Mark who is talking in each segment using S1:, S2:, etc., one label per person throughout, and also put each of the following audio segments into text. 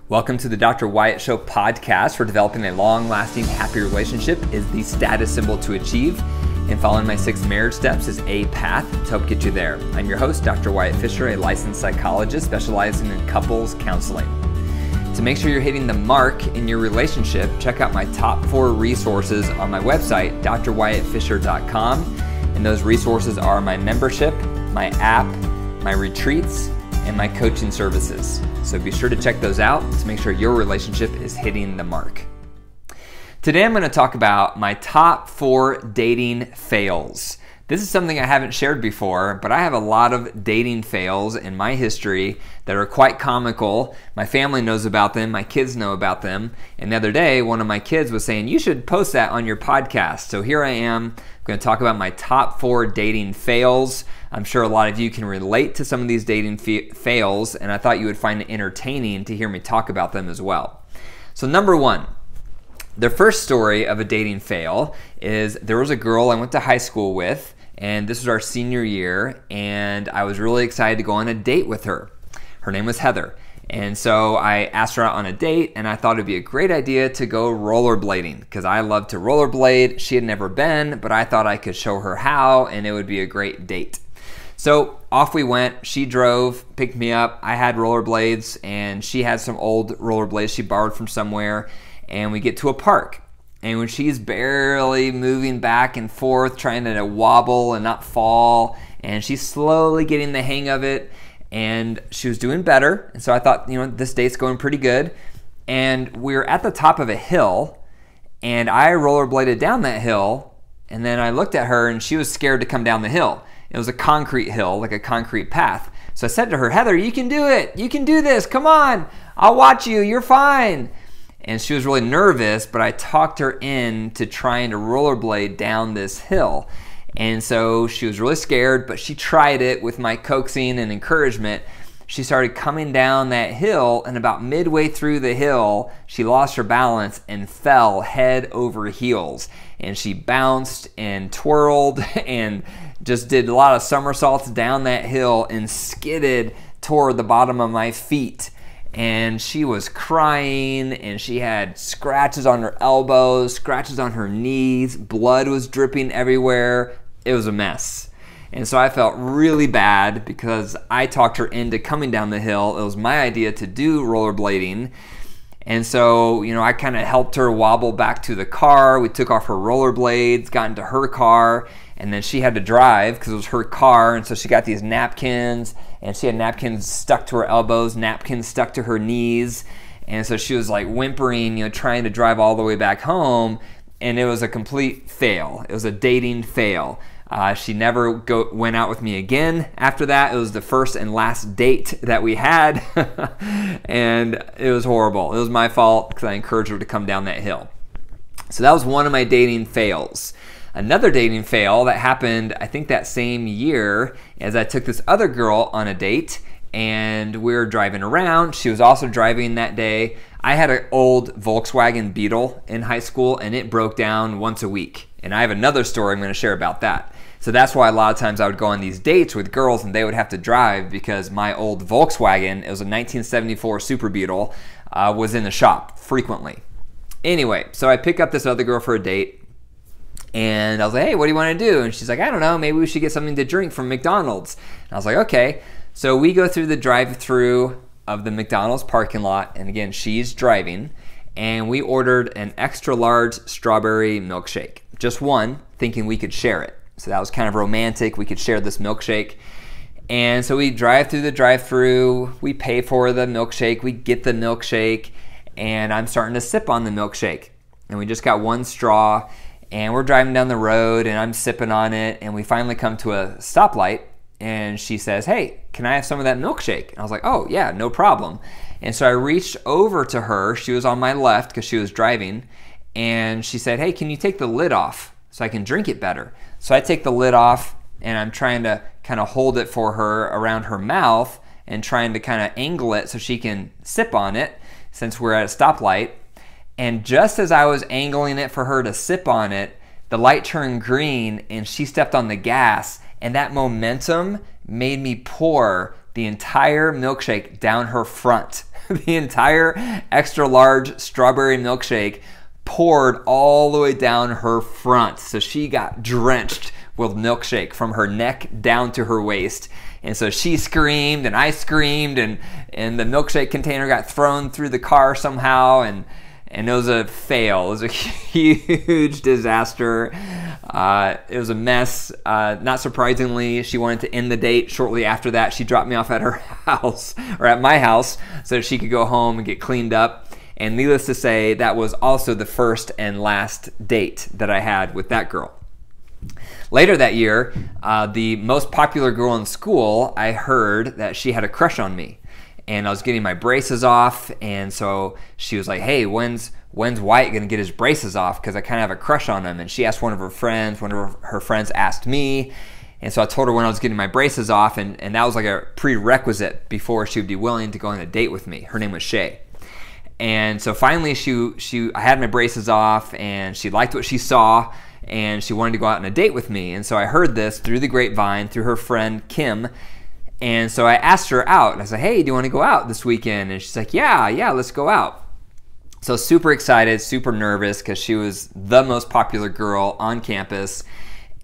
S1: Welcome to the Dr. Wyatt Show podcast, where developing a long-lasting, happy relationship is the status symbol to achieve, and following my 6 marriage steps is a path to help get you there. I'm your host, Dr. Wyatt Fisher, a licensed psychologist specializing in couples counseling. To make sure you're hitting the mark in your relationship, check out my top 4 resources on my website, drwyattfisher.com. And those resources are my membership, my app, my retreats, and my coaching services. So be sure to check those out to make sure your relationship is hitting the mark. Today I'm going to talk about my top 4 dating fails. This is something I haven't shared before, but I have a lot of dating fails in my history that are quite comical. My family knows about them, my kids know about them, and the other day one of my kids was saying, you should post that on your podcast. So here I am, I'm going to talk about my top 4 dating fails. I'm sure a lot of you can relate to some of these dating fails, and I thought you would find it entertaining to hear me talk about them as well. So number 1. The first story of a dating fail is there was a girl I went to high school with, and this was our senior year, and I was really excited to go on a date with her. Her name was Heather. And so I asked her out on a date, and I thought it'd be a great idea to go rollerblading because I love to rollerblade. She had never been, but I thought I could show her how, and it would be a great date. So off we went. She drove, picked me up. I had rollerblades, and she had some old rollerblades she borrowed from somewhere. And we get to a park. And when she's barely moving back and forth, trying to wobble and not fall, and she's slowly getting the hang of it, and she was doing better. And so I thought, this date's going pretty good. And we were at the top of a hill, and I rollerbladed down that hill, and then I looked at her, and she was scared to come down the hill. It was a concrete hill, like a concrete path. So I said to her, Heather, you can do it. You can do this. Come on. I'll watch you. You're fine. And she was really nervous, but I talked her into trying to rollerblade down this hill. And so she was really scared, but she tried it with my coaxing and encouragement. She started coming down that hill, and about midway through the hill, she lost her balance and fell head over heels. And she bounced and twirled and just did a lot of somersaults down that hill and skidded toward the bottom of my feet. And she was crying, and she had scratches on her elbows, scratches on her knees, blood was dripping everywhere. It was a mess. And so I felt really bad because I talked her into coming down the hill. It was my idea to do rollerblading. And so, I kind of helped her wobble back to the car. We took off her rollerblades, got into her car, and then she had to drive because it was her car. And so she got these napkins, and she had napkins stuck to her elbows, napkins stuck to her knees. And so she was like whimpering, trying to drive all the way back home. And it was a complete fail. It was a dating fail. She never went out with me again after that. It was the first and last date that we had. And it was horrible. It was my fault because I encouraged her to come down that hill. So that was one of my dating fails. Another dating fail that happened, I think that same year, is I took this other girl on a date, and we were driving around. She was also driving that day. I had an old Volkswagen Beetle in high school, and it broke down once a week. And I have another story I'm going to share about that. So that's why a lot of times I would go on these dates with girls, and they would have to drive because my old Volkswagen, it was a 1974 Super Beetle, was in the shop frequently. Anyway, so I pick up this other girl for a date. And I was like, hey, what do you want to do? And she's like, I don't know, maybe we should get something to drink from McDonald's. And I was like, okay. So we go through the drive-through of the McDonald's parking lot. And again, she's driving. And we ordered an extra large strawberry milkshake. Just one, thinking we could share it. So that was kind of romantic. We could share this milkshake. And so we drive through the drive-through. We pay for the milkshake. We get the milkshake. And I'm starting to sip on the milkshake. And we just got one straw. And we're driving down the road, and I'm sipping on it, and we finally come to a stoplight, and she says, hey, can I have some of that milkshake? And I was like, oh, yeah, no problem. And so I reached over to her. She was on my left because she was driving, and she said, hey, can you take the lid off so I can drink it better? So I take the lid off, and I'm trying to kind of hold it for her around her mouth and trying to kind of angle it so she can sip on it since we're at a stoplight. And just as I was angling it for her to sip on it, the light turned green and she stepped on the gas, and that momentum made me pour the entire milkshake down her front. The entire extra large strawberry milkshake poured all the way down her front. So she got drenched with milkshake from her neck down to her waist. And so she screamed and I screamed, and the milkshake container got thrown through the car somehow, and it was a fail. It was a huge disaster. It was a mess. Not surprisingly, she wanted to end the date shortly after that. She dropped me off at her house, or at my house, so she could go home and get cleaned up. And needless to say, that was also the first and last date that I had with that girl. Later that year, the most popular girl in school, I heard that she had a crush on me. And I was getting my braces off, and so she was like, hey, when's Wyatt gonna get his braces off? Because I kind of have a crush on him. And she asked one of her friends asked me, and so I told her when I was getting my braces off, and that was like a prerequisite before she would be willing to go on a date with me. Her name was Shay. And so finally I had my braces off, and she liked what she saw, and she wanted to go out on a date with me. And so I heard this through the grapevine, through her friend Kim. And so I asked her out, and I said, hey, do you want to go out this weekend? And she's like, yeah, let's go out. So super excited, super nervous, because she was the most popular girl on campus.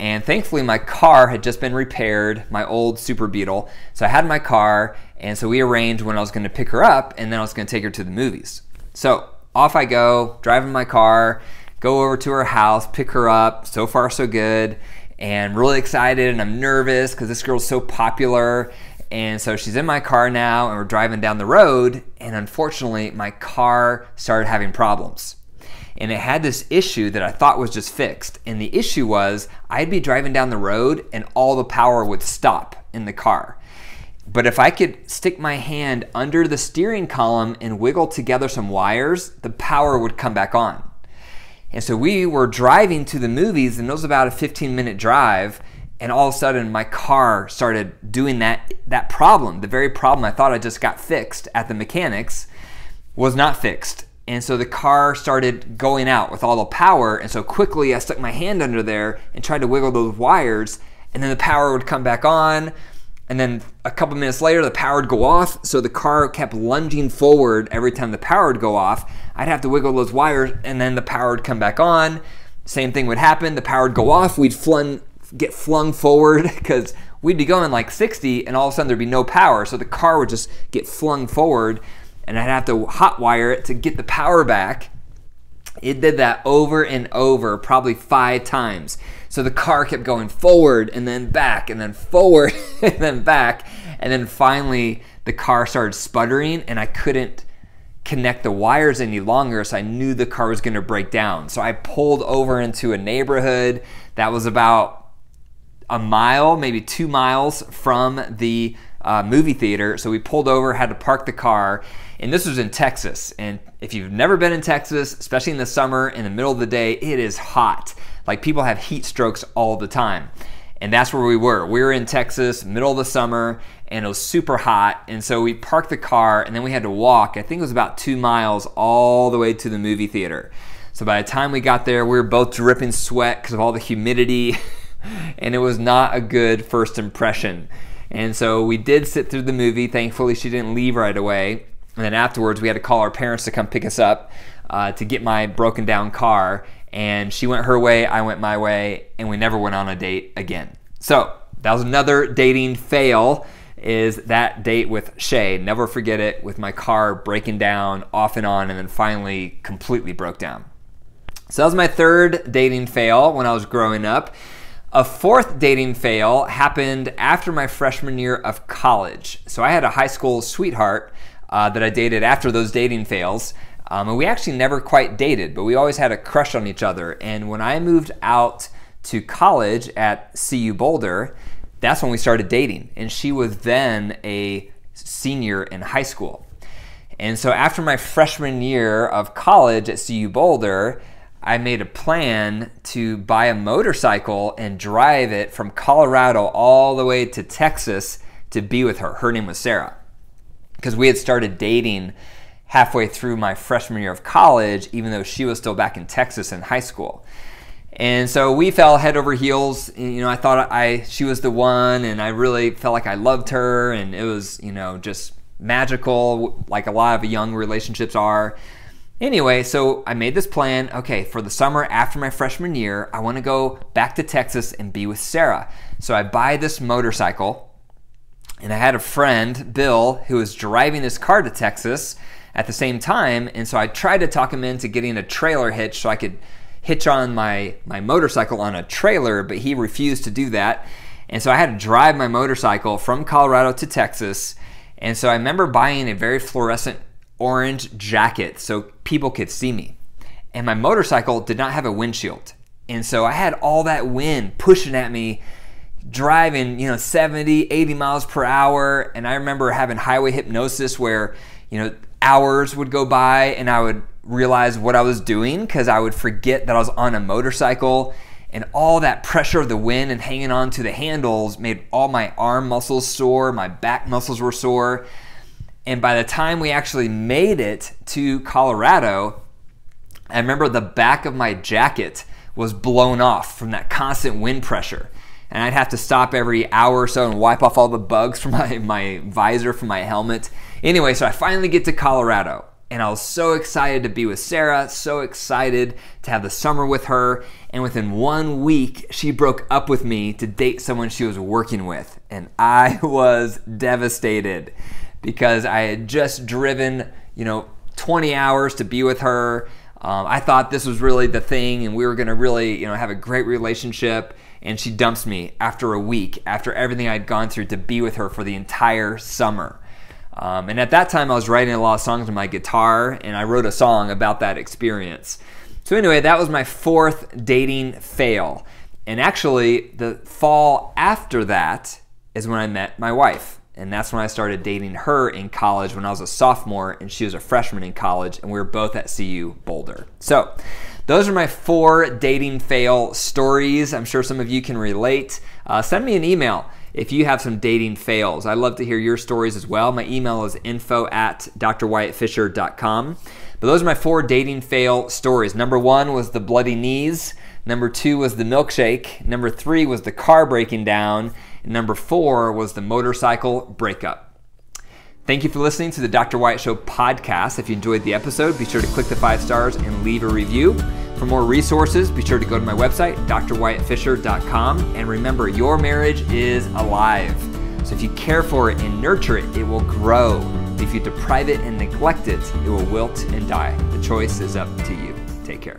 S1: And thankfully my car had just been repaired, my old Super Beetle. So I had my car, and so we arranged when I was going to pick her up, and then I was going to take her to the movies. So off I go, driving my car, go over to her house, pick her up. So far so good. And really excited, and I'm nervous because this girl's so popular. And so she's in my car now, and we're driving down the road, and unfortunately my car started having problems. And it had this issue that I thought was just fixed. And the issue was I'd be driving down the road and all the power would stop in the car. But if I could stick my hand under the steering column and wiggle together some wires, the power would come back on. And so we were driving to the movies, and it was about a 15-minute drive, and all of a sudden my car started doing that problem. The very problem I thought I just got fixed at the mechanics was not fixed. And so the car started going out with all the power, and so quickly I stuck my hand under there and tried to wiggle those wires, and then the power would come back on, and then a couple minutes later the power would go off, so the car kept lunging forward every time the power would go off. I'd have to wiggle those wires, and then the power would come back on. Same thing would happen, the power would go off, we'd get flung forward because we'd be going like 60, and all of a sudden there'd be no power, so the car would just get flung forward, and I'd have to hot wire it to get the power back. It did that over and over, probably 5 times. So the car kept going forward and then back and then forward and then back. And then finally the car started sputtering, and I couldn't connect the wires any longer, so I knew the car was going to break down. So I pulled over into a neighborhood that was about a mile, maybe 2 miles from the movie theater. So we pulled over, had to park the car, and this was in Texas. And if you've never been in Texas, especially in the summer, in the middle of the day, it is hot. Like, people have heat strokes all the time. And that's where we were. We were in Texas, middle of the summer, and it was super hot. And so we parked the car, and then we had to walk, I think it was about 2 miles, all the way to the movie theater. So by the time we got there, we were both dripping sweat because of all the humidity, and it was not a good first impression. And so we did sit through the movie. Thankfully, she didn't leave right away. And then afterwards, we had to call our parents to come pick us up to get my broken down car. And she went her way, I went my way, and we never went on a date again. So that was another dating fail, is that date with Shay. Never forget it, with my car breaking down off and on, and then finally completely broke down. So that was my third dating fail when I was growing up. A fourth dating fail happened after my freshman year of college. So I had a high school sweetheart that I dated after those dating fails. And we actually never quite dated, but we always had a crush on each other. And when I moved out to college at CU Boulder, that's when we started dating. And she was then a senior in high school. And so after my freshman year of college at CU Boulder, I made a plan to buy a motorcycle and drive it from Colorado all the way to Texas to be with her. Her name was Sarah. Because we had started dating halfway through my freshman year of college, even though she was still back in Texas in high school. And so we fell head over heels. I thought she was the one, and I really felt like I loved her, and it was, just magical, like a lot of young relationships are. Anyway, so I made this plan. Okay, for the summer after my freshman year, I want to go back to Texas and be with Sarah. So I buy this motorcycle, and I had a friend, Bill, who was driving his car to Texas at the same time, and so I tried to talk him into getting a trailer hitch so I could hitch on my motorcycle on a trailer, but he refused to do that. And so I had to drive my motorcycle from Colorado to Texas. And so I remember buying a very fluorescent orange jacket so people could see me. And my motorcycle did not have a windshield. And so I had all that wind pushing at me, driving, 70, 80 miles per hour. And I remember having highway hypnosis where, hours would go by and I would realize what I was doing because I would forget that I was on a motorcycle, and all that pressure of the wind and hanging on to the handles made all my arm muscles sore, my back muscles were sore. And by the time we actually made it to Colorado, I remember the back of my jacket was blown off from that constant wind pressure. And I'd have to stop every hour or so and wipe off all the bugs from my visor from my helmet. Anyway, so I finally get to Colorado. And I was so excited to be with Sarah, so excited to have the summer with her. And within 1 week, she broke up with me to date someone she was working with. And I was devastated because I had just driven, 20 hours to be with her. I thought this was really the thing and we were gonna really, have a great relationship. And she dumps me after a week, after everything I'd gone through to be with her for the entire summer. And at that time, I was writing a lot of songs on my guitar, and I wrote a song about that experience. So anyway, that was my 4th dating fail. And actually, the fall after that is when I met my wife. And that's when I started dating her in college when I was a sophomore, and she was a freshman in college, and we were both at CU Boulder. So those are my 4 dating fail stories. I'm sure some of you can relate. Send me an email if you have some dating fails. I'd love to hear your stories as well. My email is info@drwyattfisher.com. But those are my 4 dating fail stories. Number 1 was the bloody knees. Number 2 was the milkshake. Number 3 was the car breaking down. And number 4 was the motorcycle breakup. Thank you for listening to the Dr. Wyatt Show podcast. If you enjoyed the episode, be sure to click the 5 stars and leave a review. For more resources, be sure to go to my website, drwyattfisher.com. And remember, your marriage is alive. So if you care for it and nurture it, it will grow. If you deprive it and neglect it, it will wilt and die. The choice is up to you. Take care.